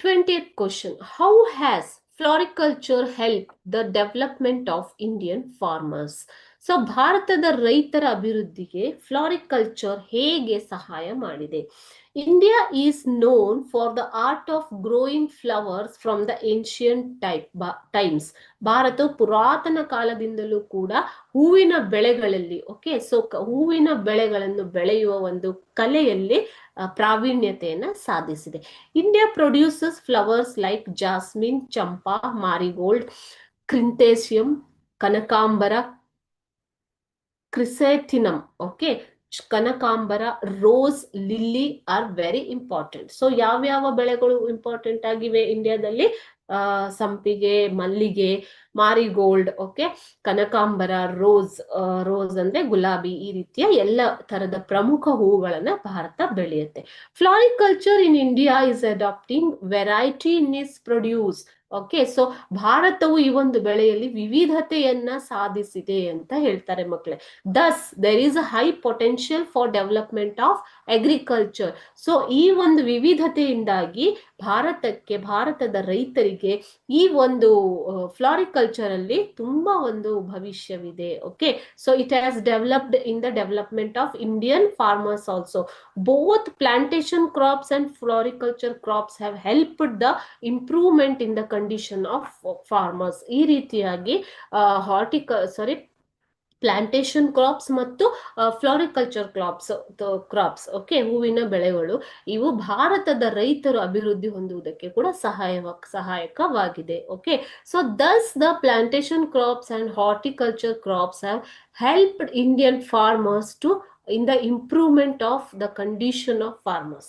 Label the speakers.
Speaker 1: 20th question. How has floriculture helped the development of Indian farmers? So ಭಾರತದ ರೈತರ ಅಭಿವೃದ್ಧಿಗೆ floriculture ಹೇಗೆ ಸಹಾಯ ಮಾಡಿದೆ? India is known for the art of growing flowers from the ancient times. ಭಾರತವು ಪುರಾತನ ಕಾಲದಿಂದಲೂ ಕೂಡ ಹೂವಿನ ಬೆಳೆಗಳಲ್ಲಿ ಹೂವಿನ ಬೆಳೆಗಳನ್ನು ಬೆಳೆಯುವ ಒಂದು ಕಲೆಯಲ್ಲಿ ಪ್ರಾವೀಣ್ಯತೆಯನ್ನ ಸಾಧಿಸಿದೆ. India produces flowers like jasmine, champa, marigold, chrysanthemum, kanakambara, chrysanthemum, kanakambara, rose, lily are very important. So ಯಾವ್ಯಾವ ಬೆಳೆಗಳು ಇಂಪಾರ್ಟೆಂಟ್ ಆಗಿವೆ ಇಂಡಿಯಾದಲ್ಲಿ? ಸಂಪಿಗೆ, ಮಲ್ಲಿಗೆ, ಮಾರಿಗೋಲ್ಡ್, ಕನಕಾಂಬರ, ರೋಸ್ ಅಂದ್ರೆ ಗುಲಾಬಿ, ಈ ರೀತಿಯ ಎಲ್ಲ ತರದ ಪ್ರಮುಖ ಹೂಗಳನ್ನ ಭಾರತ ಬೆಳೆಯುತ್ತೆ. Floriculture in India is adapting variety in is produce. So ಭಾರತವು ಈ ಒಂದು ಬೆಳೆಯಲ್ಲಿ ವಿವಿಧತೆಯನ್ನ ಸಾಧಿಸಿದೆ ಅಂತ ಹೇಳ್ತಾರೆ ಮಕ್ಕಳೇ. Thus there is a high potential for development of agriculture. So ಈ ಒಂದು ವಿವಿಧತೆಯಿಂದಾಗಿ ಭಾರತದ ರೈತರಿಗೆ ಈ ಒಂದು ಫ್ಲಾರಿಕಲ್ಚರ್ ಅಲ್ಲಿ ತುಂಬಾ ಒಂದು ಭವಿಷ್ಯವಿದೆ. So it has developed in the development of Indian farmers also. Both plantation crops and floriculture crops have helped the improvement in the condition of farmers. ಈ ರೀತಿಯಾಗಿ ಪ್ಲಾಂಟೇಶನ್ ಕ್ರಾಪ್ಸ್ ಮತ್ತು ಫ್ಲಾರಿಕಲ್ಚರ್ ಕ್ರಾಪ್ಸ್ ಹೂವಿನ ಬೆಳೆಗಳು ಇವು ಭಾರತದ ರೈತರು ಅಭಿವೃದ್ಧಿ ಹೊಂದುವುದಕ್ಕೆ ಕೂಡ ಸಹಾಯಕವಾಗಿದೆ. So thus the plantation crops and horticulture crops have helped Indian farmers to in the improvement of the condition of farmers.